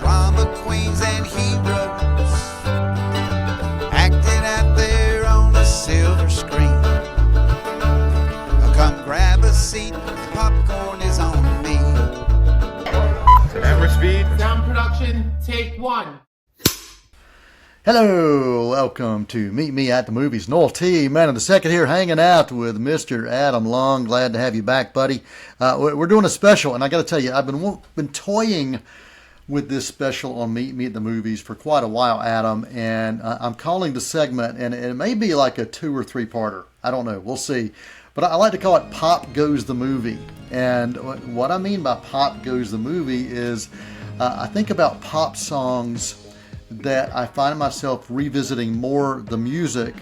drama queens and heroes acting out there on a silver screen. Come grab a seat, popcorn is on me. Camera speed. Sound production, take one. Hello, welcome to Meet Me at the Movies. Noel T, man of the second here, hanging out with Mr. Adam Long. Glad to have you back, buddy. We're doing a special, and I got to tell you, I've been toying with this special on Meet Me at the Movies for quite a while, Adam, and I'm calling the segment, and it may be like a 2 or 3-parter. I don't know. We'll see. But I like to call it Pop Goes the Movie. And what I mean by Pop Goes the Movie is I think about pop songs that I find myself revisiting more the music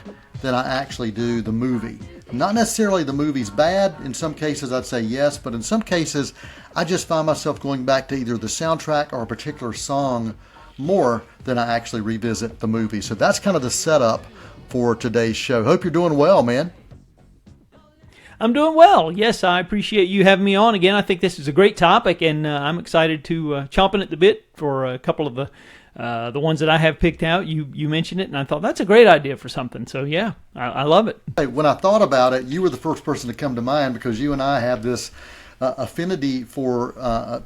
than I actually do the movie. Not necessarily the movie's bad. In some cases I'd say yes, but in some cases I just find myself going back to either the soundtrack or a particular song more than I actually revisit the movie. So that's kind of the setup for today's show. Hope you're doing well, man. I'm doing well. Yes, I appreciate you having me on again. I think this is a great topic, and I'm excited to chomping at the bit for a couple of the ones that I have picked out. You mentioned it, and I thought that's a great idea for something. So yeah, I love it. Hey, when I thought about it, you were the first person to come to mind because you and I have this affinity for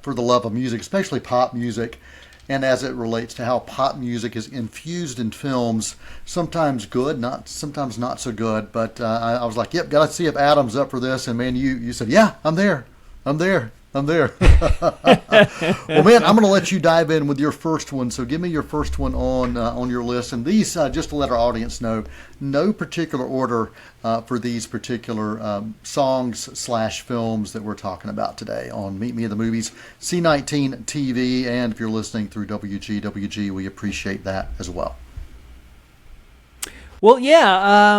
the love of music, especially pop music, and as it relates to how pop music is infused in films, sometimes good, sometimes not so good. But I was like, yep, got to see if Adam's up for this. And man, you said, yeah, I'm there. Well, man, I'm going to let you dive in with your first one. So give me your first one on your list. And these, just to let our audience know, no particular order for these particular songs/films that we're talking about today on Meet Me at the Movies, C19 TV, and if you're listening through WGWG, we appreciate that as well. Well, yeah.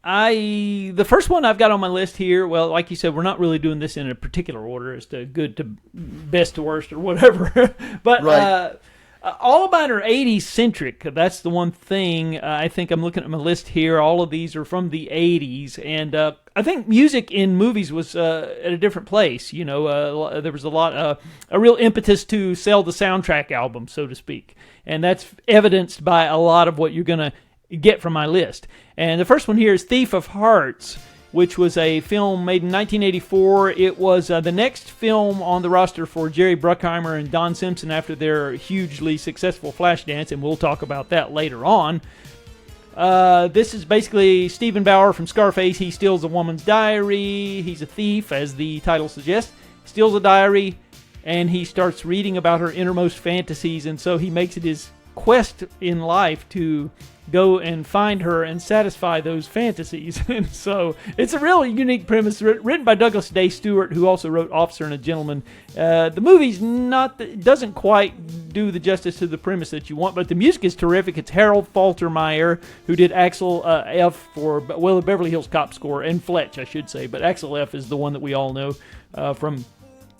The first one I've got on my list here, well, like you said, we're not really doing this in a particular order as to good to best to worst or whatever. But right. All of mine are 80s centric. That's the one thing. I think I'm looking at my list here. All of these are from the 80s. And I think music in movies was at a different place. You know, there was a real impetus to sell the soundtrack album, so to speak. And that's evidenced by a lot of what you're going to get from my list. And the first one here is Thief of Hearts, which was a film made in 1984. It was the next film on the roster for Jerry Bruckheimer and Don Simpson after their hugely successful Flashdance, and we'll talk about that later on. This is basically Stephen Bauer from Scarface. He steals a woman's diary. He's a thief, as the title suggests. Steals a diary, and he starts reading about her innermost fantasies, and so he makes it his quest in life to go and find her and satisfy those fantasies. And so it's a really unique premise, written by Douglas Day Stewart, who also wrote Officer and a Gentleman. The movie's doesn't quite do the justice to the premise that you want, but the music is terrific. It's Harold Faltermeyer, who did Axel F for, well, the Beverly Hills Cop score, and Fletch, I should say, but Axel F is the one that we all know from.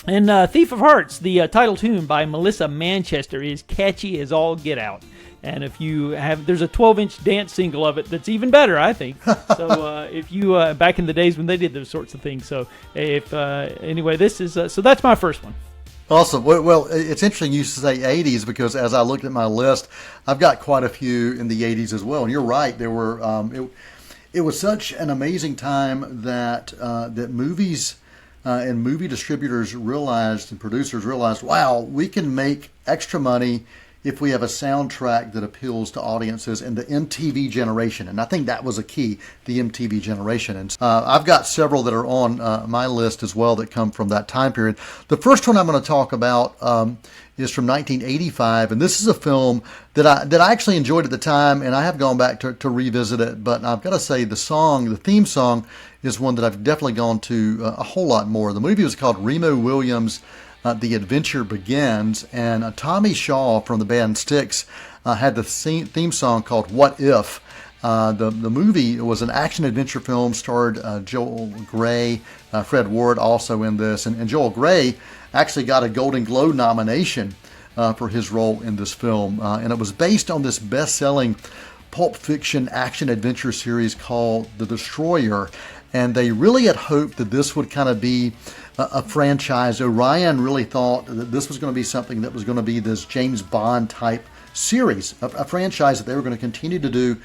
And Thief of Hearts, the title tune by Melissa Manchester, is catchy as all get out. And if you there's a 12-inch dance single of it that's even better, I think. So if you, back in the days when they did those sorts of things. So if, anyway, this is, so that's my first one. Awesome. Well, it's interesting you say 80s because as I looked at my list, I've got quite a few in the 80s as well. And you're right. There were, it was such an amazing time that movies and movie distributors realized and producers realized, wow, we can make extra money if we have a soundtrack that appeals to audiences in the MTV generation. And I think that was a key, the MTV generation. And I've got several that are on my list as well that come from that time period. The first one I'm going to talk about is from 1985. And this is a film that I actually enjoyed at the time, and I have gone back to revisit it. But I've got to say the theme song, is one that I've definitely gone to a whole lot more. The movie was called Remo Williams' The Adventure Begins, and Tommy Shaw from the band Styx had the theme song called What If. The movie was an action-adventure film, starred Joel Grey, Fred Ward also in this, and Joel Grey actually got a Golden Globe nomination for his role in this film, and it was based on this best-selling pulp fiction action-adventure series called The Destroyer, and they really had hoped that this would kind of be a franchise. Orion really thought that this was going to be something that was going to be this James Bond type series, a franchise that they were going to continue to do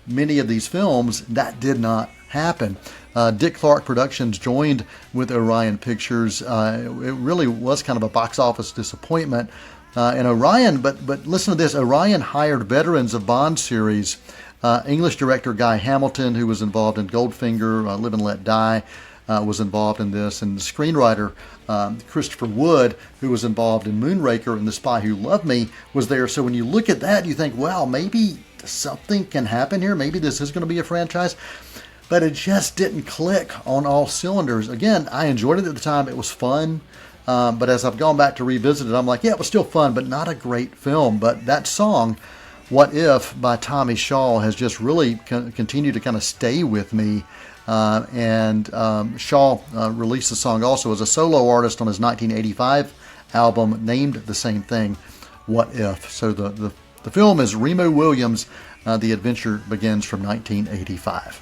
many of these films. That did not happen. Dick Clark Productions joined with Orion Pictures. It really was kind of a box office disappointment. And Orion, but listen to this, Orion hired veterans of Bond series, English director Guy Hamilton, who was involved in Goldfinger, Live and Let Die, was involved in this, and the screenwriter Christopher Wood, who was involved in Moonraker and The Spy Who Loved Me, was there. So when you look at that, you think, wow, maybe something can happen here. Maybe this is going to be a franchise. But it just didn't click on all cylinders. Again, I enjoyed it at the time. It was fun. But as I've gone back to revisit it, I'm like, yeah, it was still fun, but not a great film. But that song, What If, by Tommy Shaw, has just really continued to kind of stay with me. And Shaw released the song also as a solo artist on his 1985 album named the same thing, What If. So the film is Remo Williams' The Adventure Begins from 1985.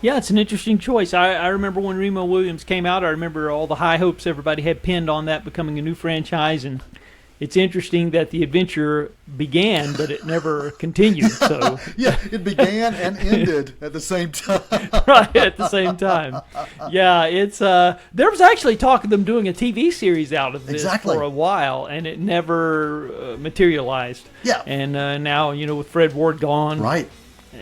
Yeah, it's an interesting choice. I remember when Remo Williams came out, I remember all the high hopes everybody had pinned on that becoming a new franchise, and it's interesting that the adventure began, but it never continued. So yeah, it began and ended at the same time. Right, at the same time. Yeah, it's there was actually talk of them doing a TV series out of this for a while, and it never materialized. Yeah. And now, with Fred Ward gone. Right.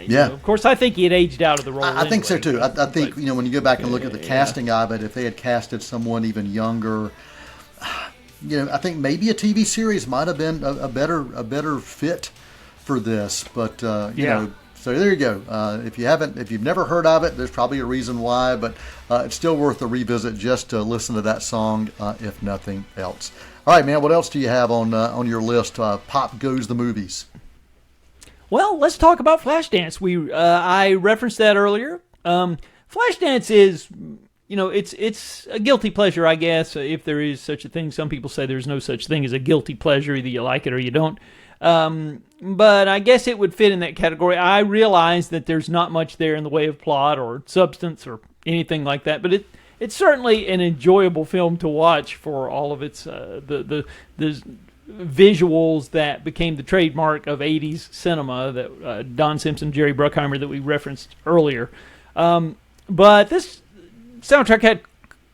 Yeah. Of course, I think he had aged out of the role. I think so too. I think, when you go back and look at the casting of it, if they had casted someone even younger, I think maybe a TV series might have been a better fit for this. But so there you go. If you've never heard of it, there's probably a reason why. But it's still worth a revisit just to listen to that song, if nothing else. All right, man. What else do you have on your list? Pop Goes the Movies. Well, let's talk about Flashdance. I referenced that earlier. Flashdance is, it's a guilty pleasure, I guess, if there is such a thing. Some people say there's no such thing as a guilty pleasure. Either you like it or you don't. But I guess it would fit in that category. I realize that there's not much there in the way of plot or substance or anything like that, but it's certainly an enjoyable film to watch for all of its the visuals that became the trademark of 80s cinema, that Don Simpson, Jerry Bruckheimer, that we referenced earlier. But this soundtrack had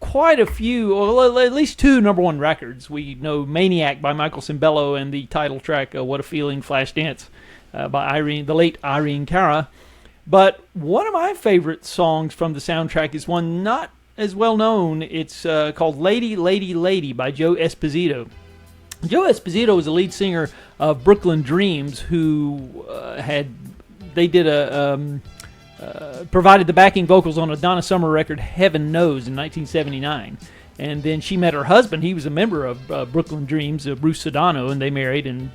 quite a few, or at least two number one records. We know Maniac by Michael Cimbello and the title track, What a Feeling, Flashdance by the late Irene Cara. But one of my favorite songs from the soundtrack is one not as well known. It's called Lady, Lady, Lady by Joe Esposito. Joe Esposito was the lead singer of Brooklyn Dreams, who provided the backing vocals on a Donna Summer record, Heaven Knows, in 1979. And then she met her husband. He was a member of Brooklyn Dreams, Bruce Sedano, and they married and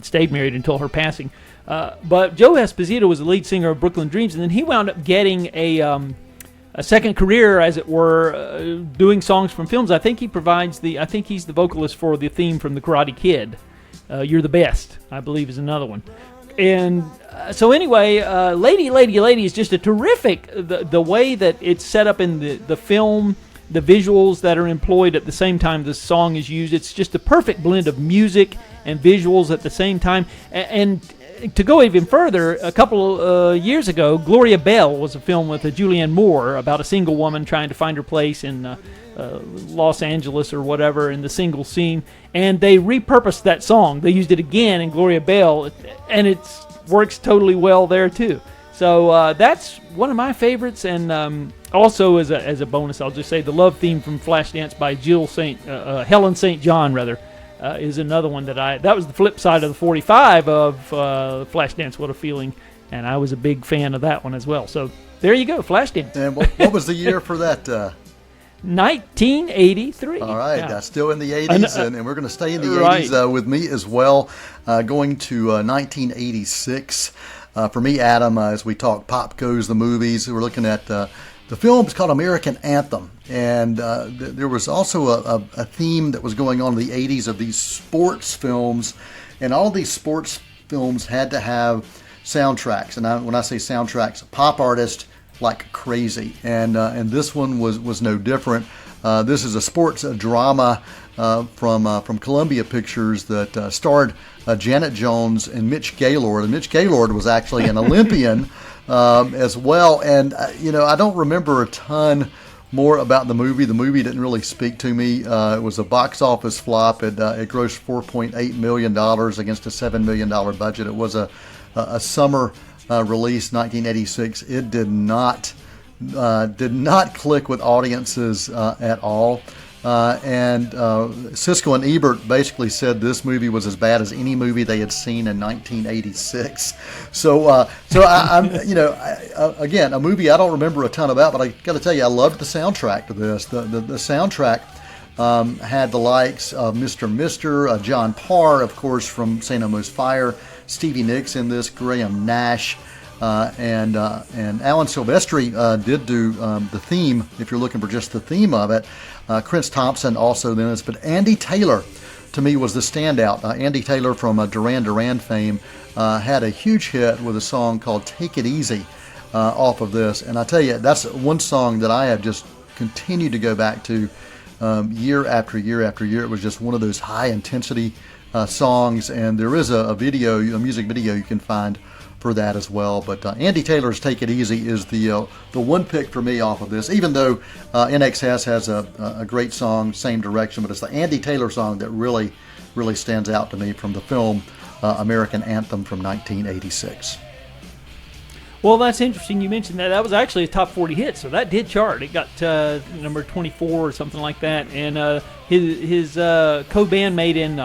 stayed married until her passing. But Joe Esposito was the lead singer of Brooklyn Dreams, and then he wound up getting a second career, as it were, doing songs from films. I think he's the vocalist for the theme from The Karate Kid. You're the Best, I believe, is another one. And so anyway, Lady, Lady, Lady is just a terrific, the way that it's set up in the film, the visuals that are employed at the same time the song is used. It's just a perfect blend of music and visuals at the same time. And to go even further, a couple years ago, Gloria Bell was a film with Julianne Moore about a single woman trying to find her place in Los Angeles or whatever in the single scene, and they repurposed that song. They used it again in Gloria Bell, and it works totally well there too. So that's one of my favorites, and also as a bonus, I'll just say the love theme from Flashdance by Helen St. John, is another one that was the flip side of the 45 of Flashdance, What a Feeling, and I was a big fan of that one as well. So there you go, Flashdance. And what was the year for that? 1983. All right, yeah. Still in the 80s, and we're going to stay in the 80s with me as well, going to 1986. For me, Adam, as we talk Pop Goes the Movies, we're looking at the film is called American Anthem, and there was also a theme that was going on in the 80s of these sports films, and all these sports films had to have soundtracks. And when I say soundtracks, pop artists like crazy, and this one was no different. This is a sports drama from Columbia Pictures that starred Janet Jones and Mitch Gaylord. And Mitch Gaylord was actually an Olympian as well. And, I don't remember a ton more about the movie. The movie didn't really speak to me. It was a box office flop. It grossed $4.8 million against a $7 million budget. It was a summer release, 1986. It did not click with audiences at all. And Siskel and Ebert basically said this movie was as bad as any movie they had seen in 1986. So I'm again, a movie I don't remember a ton about, but I got to tell you, I loved the soundtrack to this. The soundtrack had the likes of Mr. John Parr, of course, from St. Elmo's Fire, Stevie Nicks in this, Graham Nash. And Alan Silvestri did do the theme, if you're looking for just the theme of it. Chris Thompson also in this, but Andy Taylor, to me, was the standout. Andy Taylor from Duran Duran fame had a huge hit with a song called Take It Easy off of this. And I tell you, that's one song that I have just continued to go back to year after year after year. It was just one of those high-intensity songs, and there is a music video you can find for that as well. But Andy Taylor's Take It Easy is the one pick for me off of this, even though NXS has a great song, same direction, but it's the Andy Taylor song that really stands out to me from the film American Anthem from 1986. Well, that's interesting. You mentioned that. That was actually a top 40 hit, so that did chart. It got number 24 or something like that. And his co-bandmate in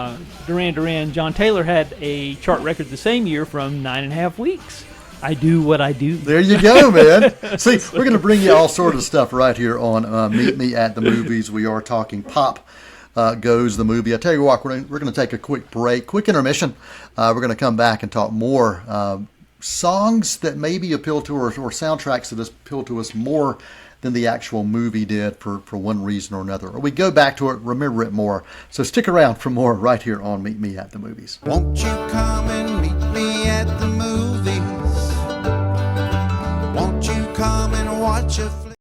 Duran Duran, John Taylor, had a chart record the same year from 9.5 weeks. I do what I do. There you go, man. See, we're going to bring you all sort of stuff right here on Meet Me at the Movies. We are talking Pop Goes the Movie. I tell you what, we're going to take a quick break, quick intermission. We're going to come back and talk more songs that maybe appeal to us, or soundtracks that appeal to us more than the actual movie did for one reason or another. Or we go back to it, remember it more. So stick around for more right here on Meet Me at the Movies. Won't you come and meet me at the movies? Won't you come and watch a flick?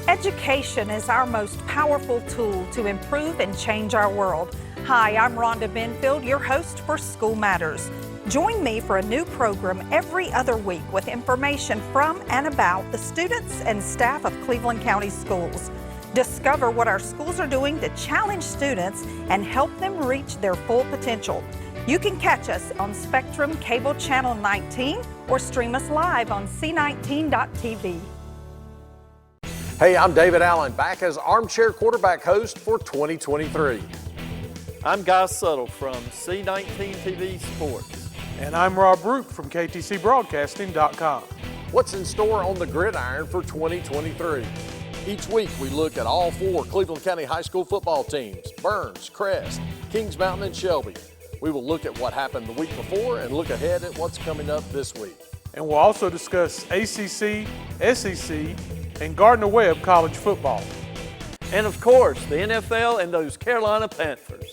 Education is our most powerful tool to improve and change our world. Hi, I'm Rhonda Benfield, your host for School Matters. Join me for a new program every other week with information from and about the students and staff of Cleveland County Schools. Discover what our schools are doing to challenge students and help them reach their full potential. You can catch us on Spectrum Cable Channel 19 or stream us live on c19.tv. Hey, I'm David Allen, back as Armchair Quarterback host for 2023. I'm Guy Suttle from C19 TV Sports. And I'm Rob Roop from KTCBroadcasting.com. What's in store on the gridiron for 2023? Each week we look at all 4 Cleveland County High School football teams, Burns, Crest, Kings Mountain, and Shelby. We will look at what happened the week before and look ahead at what's coming up this week. And we'll also discuss ACC, SEC, and Gardner-Webb college football. And of course, the NFL and those Carolina Panthers.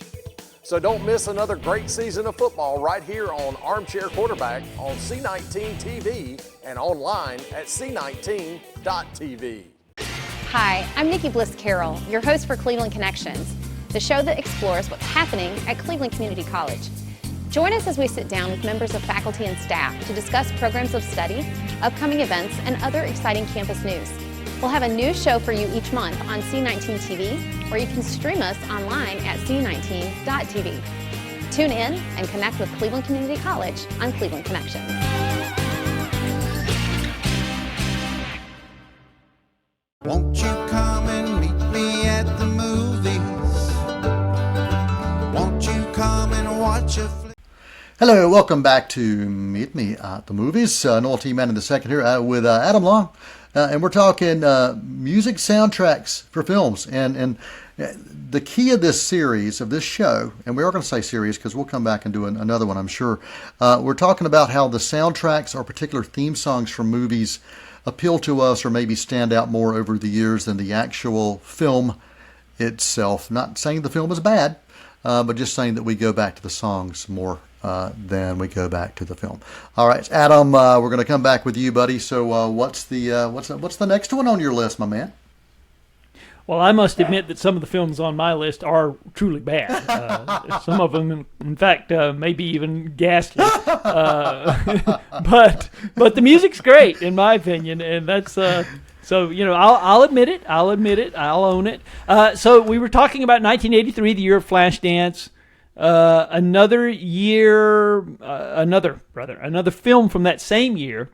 So don't miss another great season of football right here on Armchair Quarterback on C19 TV and online at c19.tv. Hi, I'm Nikki Bliss Carroll, your host for Cleveland Connections, the show that explores what's happening at Cleveland Community College. Join us as we sit down with members of faculty and staff to discuss programs of study, upcoming events, and other exciting campus news. We'll have a new show for you each month on C19 TV, or you can stream us online at c19.tv. Tune in and connect with Cleveland Community College on Cleveland Connections. Won't you come and meet me at the movies? Won't you come and watch a flick? Hello, welcome back to Meet Me at the Movies. Noel T. Man in the second here with Adam Long. And we're talking music soundtracks for films. And the key of this series, of this show, and we are going to say series because we'll come back and do another one, I'm sure. We're talking about how the soundtracks or particular theme songs from movies appeal to us or maybe stand out more over the years than the actual film itself. Not saying the film is bad, but just saying that we go back to the songs more than we go back to the film. All right, Adam, we're going to come back with you, buddy. So what's the next one on your list, my man? Well, I must admit that some of the films on my list are truly bad. Some of them, in fact, maybe even ghastly. But the music's great, in my opinion, and that's so. I'll admit it. I'll own it. So we were talking about 1983, the year of Flashdance. Another film from that same year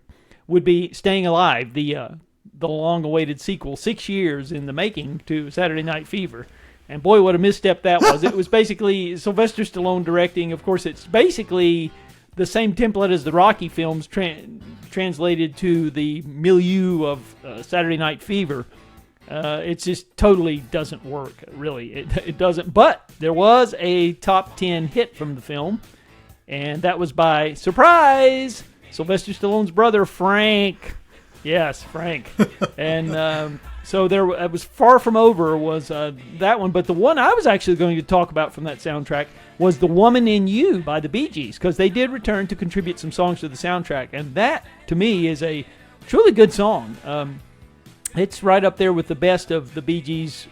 would be Staying Alive, the long-awaited sequel, 6 years in the making to Saturday Night Fever. And boy, what a misstep that was. It was basically Sylvester Stallone directing. Of course, it's basically the same template as the Rocky films translated to the milieu of Saturday Night Fever. It just totally doesn't work, really. It doesn't. But there was a top 10 hit from the film, and that was by, surprise, Sylvester Stallone's brother, Frank. Yes, Frank. And so it was Far From Over was that one. But the one I was actually going to talk about from that soundtrack was The Woman in You by the Bee Gees, because they did return to contribute some songs to the soundtrack. And that, to me, is a truly good song. It's right up there with the best of the Bee Gees.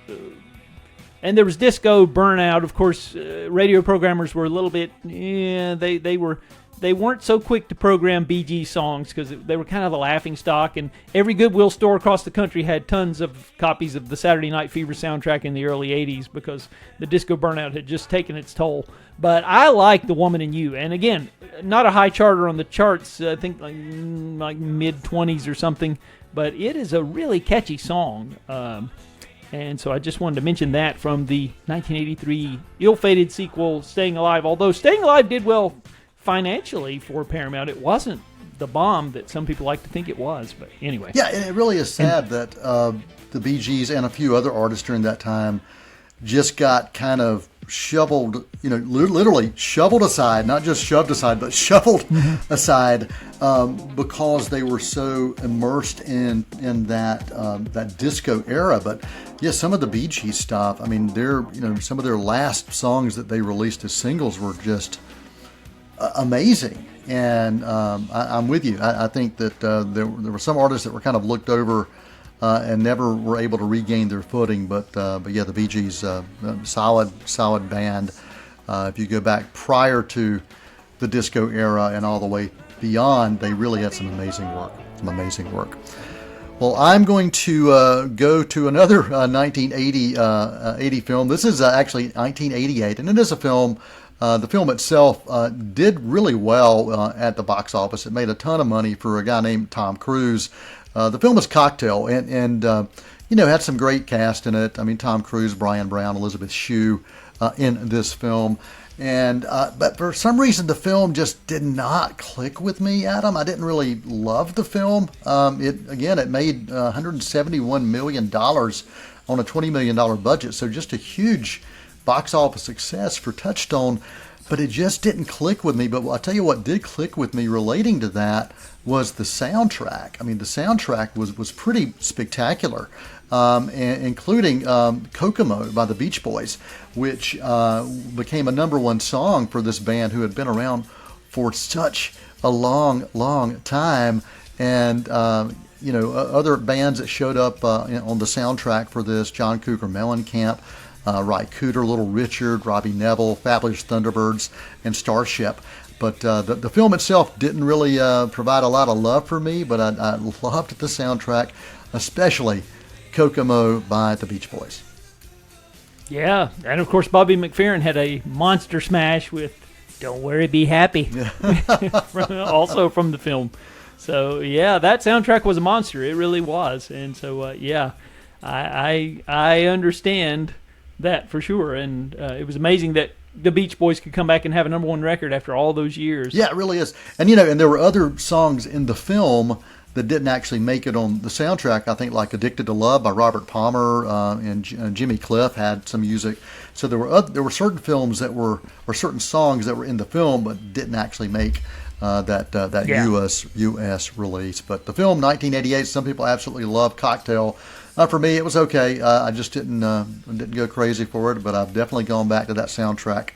And there was Disco Burnout. Of course, radio programmers were a little bit, they weren't so quick to program Bee Gees songs because they were kind of a laughing stock, and every Goodwill store across the country had tons of copies of the Saturday Night Fever soundtrack in the early 80s because the Disco Burnout had just taken its toll. But I like The Woman in You, and again, not a high charter on the charts, I think like mid-20s or something, but it is a really catchy song. And so I just wanted to mention that from the 1983 ill-fated sequel, Staying Alive. Although Staying Alive did well financially for Paramount, it wasn't the bomb that some people like to think it was. But anyway. Yeah, and it really is sad that the Bee Gees and a few other artists during that time just got kind of shoveled, literally shoveled aside, not just shoved aside, but shoveled aside because they were so immersed in that disco era. But yeah, some of the Bee Gees stuff, I mean, some of their last songs that they released as singles were just amazing. And I'm with you. I think that there were some artists that were kind of looked over and never were able to regain their footing. But yeah, the Bee Gees, solid band. If you go back prior to the disco era and all the way beyond, they really had some amazing work. Well, I'm going to go to another 1980 film. This is actually 1988, and it is a film. The film itself did really well at the box office. It made a ton of money for a guy named Tom Cruise. The film is Cocktail, and had some great cast in it. I mean, Tom Cruise, Brian Brown, Elizabeth Shue in this film. And but for some reason, the film just did not click with me, Adam. I didn't really love the film. It made $171 million on a $20 million budget, so just a huge box office success for Touchstone, but it just didn't click with me. But I'll tell you what did click with me relating to that was the soundtrack. I mean, the soundtrack was pretty spectacular, including Kokomo by the Beach Boys, which became a #1 song for this band who had been around for such a long time. And other bands that showed up on the soundtrack for this: John Cougar Mellencamp, Ry Cooder, Little Richard, Robbie Neville, Fabulous Thunderbirds, and Starship. But the film itself didn't really provide a lot of love for me, but I loved the soundtrack, especially Kokomo by the Beach Boys. Yeah, and of course Bobby McFerrin had a monster smash with Don't Worry, Be Happy, also from the film. So yeah, that soundtrack was a monster. It really was. And so I understand that for sure. And it was amazing that the Beach Boys could come back and have a #1 record after all those years. Yeah, it really is. And and there were other songs in the film that didn't actually make it on the soundtrack. I think like Addicted to Love by Robert Palmer and Jimmy Cliff had some music. So there were certain films that were, or certain songs that were in the film but didn't actually make that US release. But the film 1988, some people absolutely love Cocktail. For me, it was okay. I just didn't go crazy for it, but I've definitely gone back to that soundtrack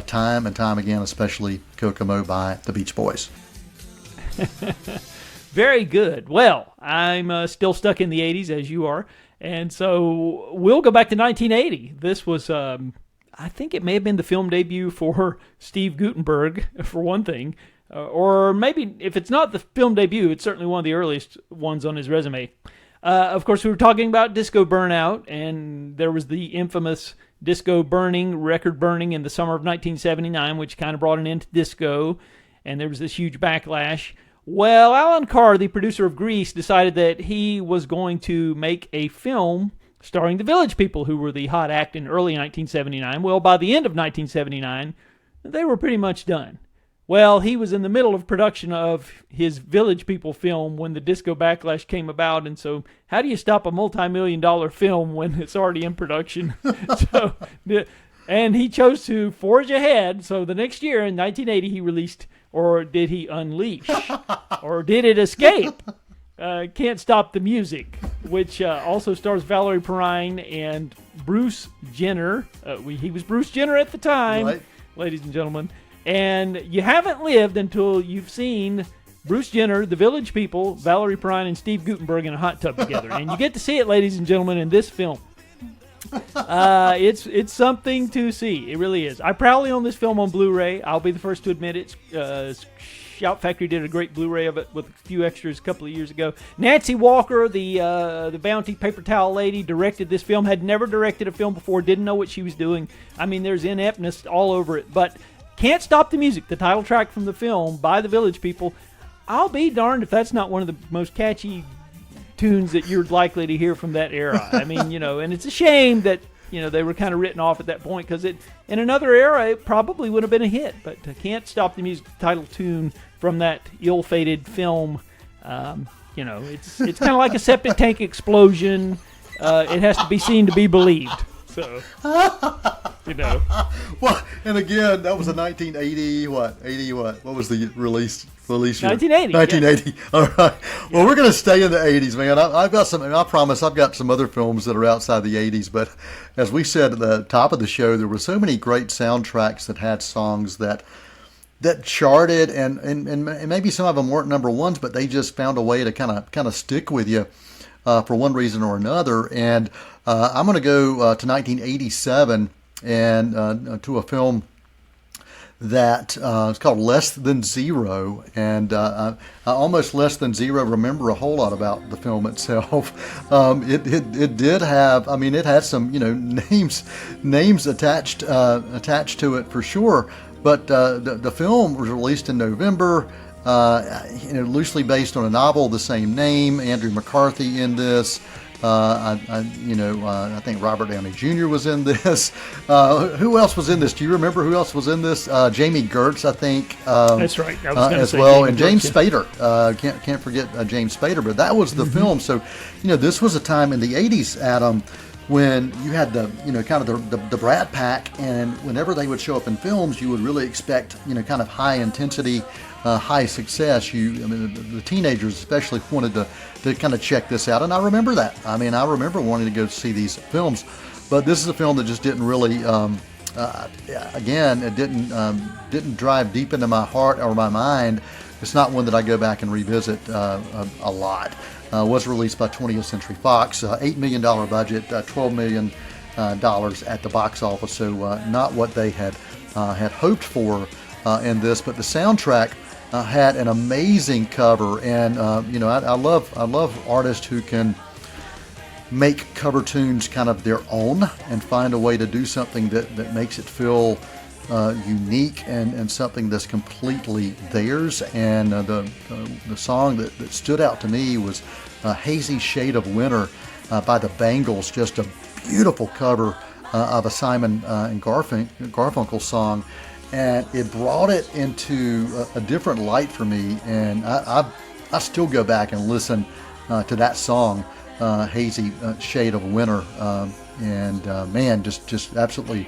time and time again, especially Kokomo by the Beach Boys. Very good. Well, I'm still stuck in the 80s, as you are, and so we'll go back to 1980. This was, I think it may have been the film debut for Steve Guttenberg, for one thing, or maybe if it's not the film debut, it's certainly one of the earliest ones on his resume. Of course, we were talking about disco burnout, and there was the infamous disco record burning in the summer of 1979, which kind of brought an end to disco, and there was this huge backlash. Well, Alan Carr, the producer of Grease, decided that he was going to make a film starring the Village People, who were the hot act in early 1979. Well, by the end of 1979, they were pretty much done. Well, he was in the middle of production of his Village People film when the disco backlash came about, and so how do you stop a multi-million-dollar film when it's already in production? And he chose to forge ahead, so the next year, in 1980, he released, or did he unleash, or did it escape? Can't Stop the Music, which also stars Valerie Perrine and Bruce Jenner. He was Bruce Jenner at the time, right, ladies and gentlemen. And you haven't lived until you've seen Bruce Jenner, the Village People, Valerie Perrine, and Steve Guttenberg in a hot tub together. And you get to see it, ladies and gentlemen, in this film. It's something to see. It really is. I proudly own this film on Blu-ray. I'll be the first to admit it. Shout Factory did a great Blu-ray of it with a few extras a couple of years ago. Nancy Walker, the Bounty paper towel lady, directed this film. Had never directed a film before. Didn't know what she was doing. I mean, there's ineptness all over it. But Can't Stop the Music, the title track from the film by the Village People. I'll be darned if that's not one of the most catchy tunes that you're likely to hear from that era. I mean, and it's a shame that, they were kind of written off at that point, because in another era, it probably would have been a hit. But Can't Stop the Music, title tune from that ill-fated film, it's kind of like a septic tank explosion. It has to be seen to be believed. So, Well, and again, that was a 1980, what was the release year? 1980. 1980. Yeah. All right. Well, we're going to stay in the 80s, man. I've got some, I promise I've got some other films that are outside the 80s, but as we said at the top of the show, there were so many great soundtracks that had songs that charted, and maybe some of them weren't number ones, but they just found a way to kind of stick with you for one reason or another. And I'm going to go to 1987 and to a film that it's called Less Than Zero, and I almost Less Than Zero remember a whole lot about the film itself. It did have, it had some names attached to it for sure. But the film was released in November, loosely based on a novel of the same name. Andrew McCarthy in this. I think Robert Downey Jr. was in this. Who else was in this? Do you remember who else was in this? Jamie Gertz, I think. That's right. I was as well, and James Spader. Can't forget James Spader. But that was the film. So, this was a time in the '80s, Adam, when you had the the Brat Pack, and whenever they would show up in films, you would really expect kind of high intensity, high success. The teenagers especially wanted to kind of check this out, and I remember that. I remember wanting to go see these films, but this is a film that just didn't really, again, it didn't drive deep into my heart or my mind. It's not one that I go back and revisit a lot. Was released by 20th Century Fox, $8 million budget, $12 million at the box office, so not what they had hoped for in this, but the soundtrack had an amazing cover, and I love artists who can make cover tunes kind of their own and find a way to do something that makes it feel unique and something that's completely theirs. And the song that stood out to me was Hazy Shade of Winter by the Bangles, just a beautiful cover of a Simon and Garfunkel song. And it brought it into a different light for me, and I still go back and listen to that song, Hazy Shade of Winter, and man, just absolutely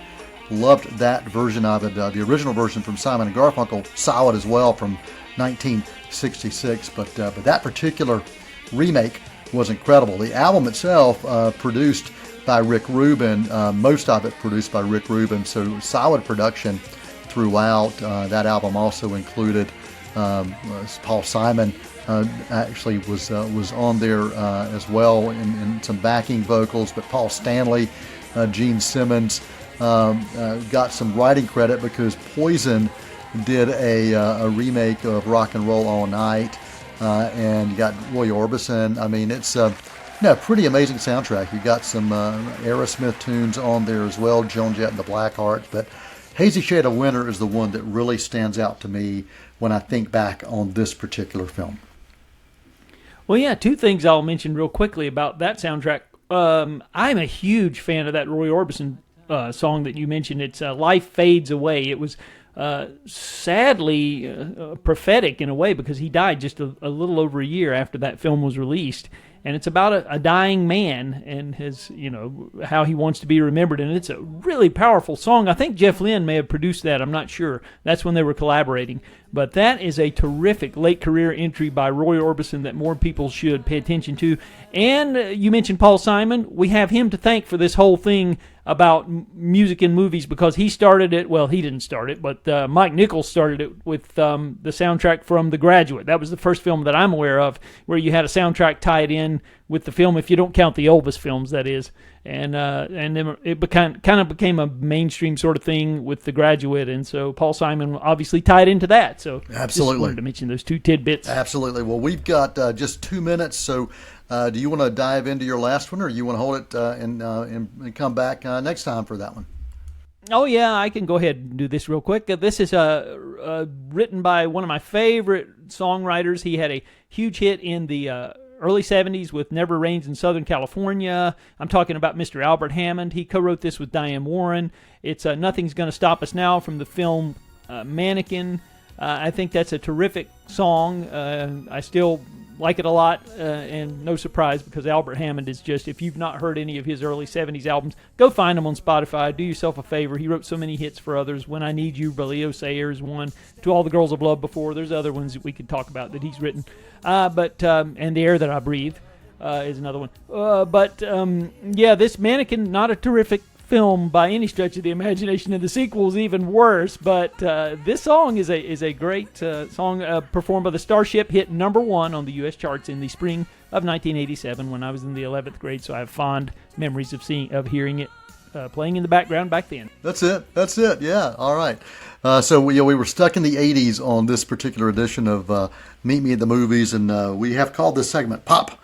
loved that version of it. The original version from Simon and Garfunkel, solid as well, from 1966, but that particular remake was incredible. The album itself, produced by Rick Rubin, most of it produced by Rick Rubin, so solid production throughout. That album also included Paul Simon. Actually was on there as well in some backing vocals, but Paul Stanley, Gene Simmons got some writing credit because Poison did a remake of Rock and Roll All Night, and you got Roy Orbison. I mean, it's pretty amazing soundtrack. You got some Aerosmith tunes on there as well, Joan Jett and the Blackhearts, but Hazy Shade of Winter is the one that really stands out to me when I think back on this particular film. Well, yeah, two things I'll mention real quickly about that soundtrack. I'm a huge fan of that Roy Orbison song that you mentioned. It's Life Fades Away. It was sadly prophetic in a way because he died just a little over a year after that film was released. And it's about a dying man and his, how he wants to be remembered. And it's a really powerful song. I think Jeff Lynne may have produced that. I'm not sure. That's when they were collaborating. But that is a terrific late career entry by Roy Orbison that more people should pay attention to. And you mentioned Paul Simon. We have him to thank for this whole thing about music in movies because he started it. Well, he didn't start it, but Mike Nichols started it with the soundtrack from The Graduate. That was the first film that I'm aware of where you had a soundtrack tied in with the film, if you don't count the Elvis films, that is. And then it kind of became a mainstream sort of thing with The Graduate, and so Paul Simon obviously tied into that. So absolutely, just wanted to mention those two tidbits. Absolutely. Well, we've got just 2 minutes, so do you want to dive into your last one, or you want to hold it and come back next time for that one? Oh, yeah, I can go ahead and do this real quick. This is written by one of my favorite songwriters. He had a huge hit in the early 70s with Never Rains in Southern California. I'm talking about Mr. Albert Hammond. He co-wrote this with Diane Warren. It's Nothing's Gonna Stop Us Now from the film Mannequin. I think that's a terrific song. I still like it a lot, and no surprise because Albert Hammond is just, if you've not heard any of his early 70s albums, go find them on Spotify. Do yourself a favor. He wrote so many hits for others. When I Need You by Leo Sayer is one. To All the Girls I've Loved Before. There's other ones that we could talk about that he's written. And The Air That I Breathe is another one. This Mannequin, not a terrific film by any stretch of the imagination, and the sequel is even worse, but this song is a great song performed by the Starship, hit #1 on the U.S. charts in the spring of 1987 when I was in the 11th grade, so I have fond memories of hearing it playing in the background back then. That's it, yeah, all right. So we were stuck in the 80s on this particular edition of Meet Me at the Movies, and we have called this segment Pop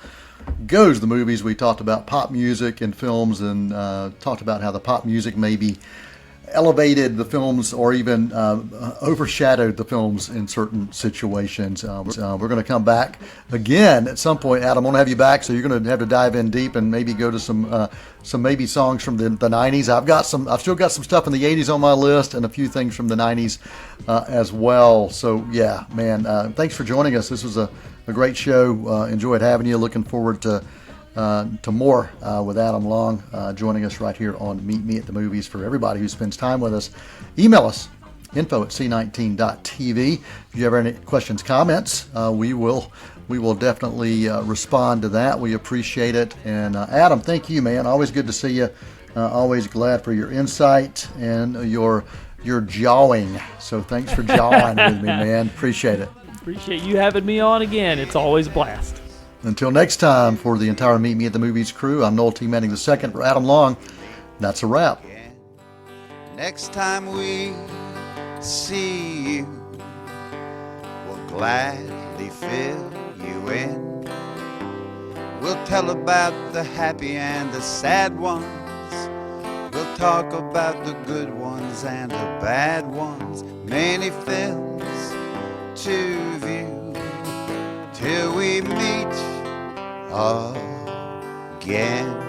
Goes the Movies. We talked about pop music in films and talked about how the pop music maybe elevated the films or even overshadowed the films in certain situations. We're going to come back again at some point. Adam, I want to have you back, so you're going to have to dive in deep and maybe go to some maybe songs from the 90s. I've still got some stuff in the 80s on my list and a few things from the 90s as well. So yeah, man, thanks for joining us. This was a great show. Enjoyed having you. Looking forward to more with Adam Long joining us right here on Meet Me at the Movies. For everybody who spends time with us, email us, info@c19.tv. If you have any questions, comments, we will definitely respond to that. We appreciate it. And Adam, thank you, man. Always good to see you. Always glad for your insight and your jawing. So thanks for jawing with me, man. Appreciate it. Appreciate you having me on again. It's always a blast. Until next time, for the entire Meet Me at the Movies crew, I'm Noel T. Manning II for Adam Long. That's a wrap. Next time we see you, we'll gladly fill you in. We'll tell about the happy and the sad ones. We'll talk about the good ones and the bad ones. Many films to view till we meet again.